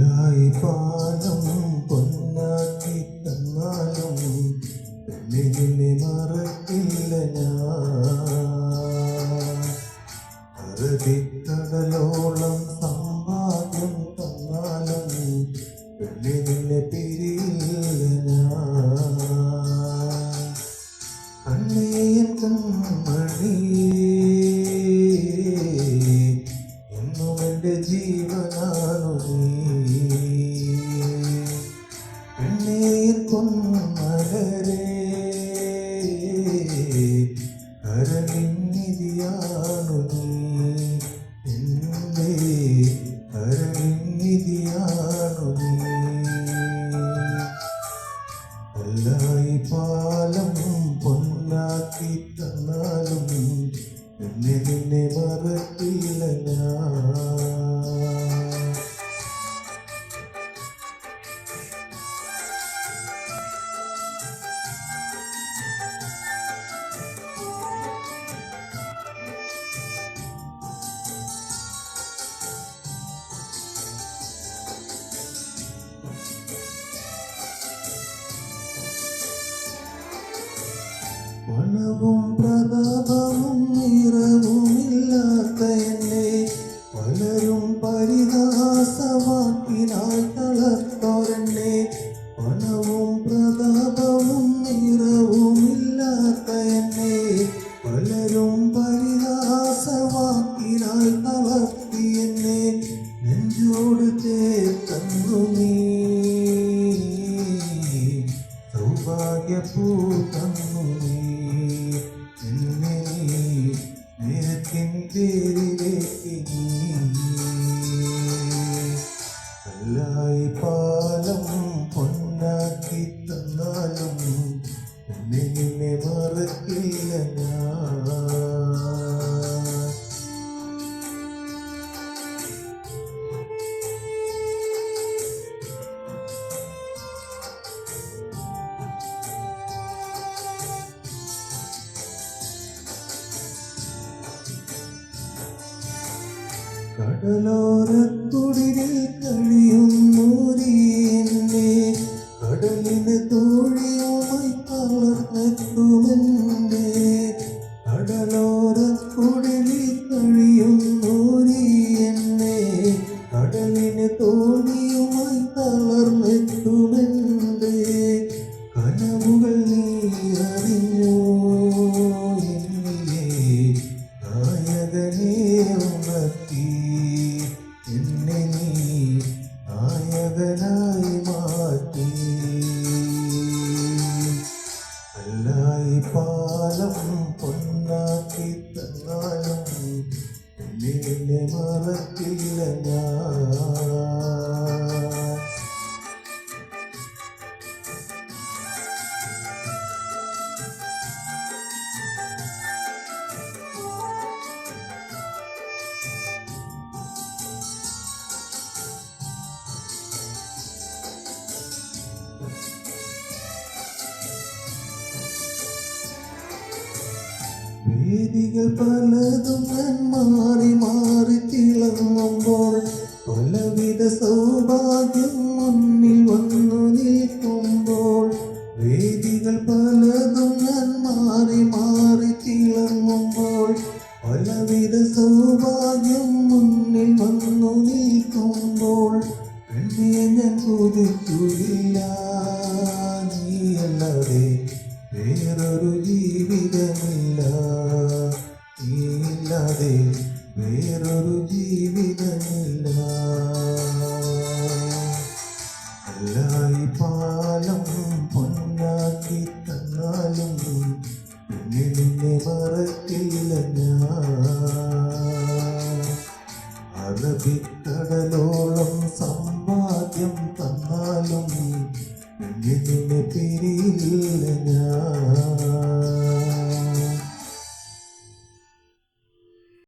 കല്ലായി പാലം പൊന്നാക്കി തന്നാലും നിന്നെ മറക്കില്ല ഞാൻ. അറബിക്കടലോളം സമ്പാദ്യം തന്നാലും നിന്നെ പിരിയില്ല ഞാൻ. കണ്ണീൻ കൺമണി എന്നും എൻ്റെ ജീവനാണു നീ. കണ്ണീർ പൊന്മലരേ കരളിനിധിയാണു നീ. എൻ്റെ കരളിനിധിയാണു നീ. കല്ലായി പാലം പൊന്നാക്കി തന്നാലും നിന്നെ മറക്കില്ല ഞാൻ. പണവും പ്രതാപവും നിറവുമില്ലാത്ത എന്നെ പലരും പരിഹാസവാക്കിനാൽ തളർത്തോരെന്നെ. പണവും പ്രതാപവും നിറവുമില്ലാത്ത എന്നെ പലരും പരിഹാസവാക്കിനാൽ തളർത്തി എന്നെ. നെഞ്ചോട് ചേർത്തന്നു നീ സൗഭാഗ്യപൂ തന്നു നീ. എന്നെ നിനക്കിൻ പേരിലേക്ക് നീ. കല്ലായി പാലം പൊന്നാക്കി തന്നാലും നിന്നെ മറക്കില്ല ഞാൻ. കടലോരക്കുടിലിൽ കഴിയുന്നൂരി എന്നെ കടലിന് തോഴിയുമായി തളർന്നെത്തുമെന്നെ. കടലോരക്കുടിലിൽ കഴിയുന്നൂരി എന്നെ കടലിന് തോണിയുമായി തളർന്നെത്തുമെന്നെ. കനവുകൾ നീ അറിഞ്ഞു എന്നിലെ നായകനെ ഉണർത്തി. എന്നെ നീ നായകനായി മാറ്റി. കല്ലായി പാലം പൊന്നാക്കി തന്നാലും നിന്നെ മറക്കില്ല ഞാൻ. വേദികൾ പലതും ഞാൻ മാറി മാറി തിളങ്ങുമ്പോൾ പലവിധ സൗഭാഗ്യം മുന്നിൽ വന്നു നിൽക്കുമ്പോൾ. വേദികൾ പലതും ഞാൻ മാറി മാറി തിളങ്ങുമ്പോൾ പലവിധ സൗഭാഗ്യം മുന്നിൽ വന്നു നിൽക്കുമ്പോൾ. എന്നെ ഞാൻ കൊതിക്കുകയില്ല നീയല്ലാതെ വേറൊരു ജീവിതമില്ല. നീയില്ലാതെ വേറൊരു ജീവിതമില്ല. കല്ലായി പാലം പൊന്നാക്കി തന്നാലും നിന്നെ മറക്കില്ല ഞാൻ. അറബിക്കടലോളം സമ്പാദ്യം തന്നാലും നിന്നെ പിരി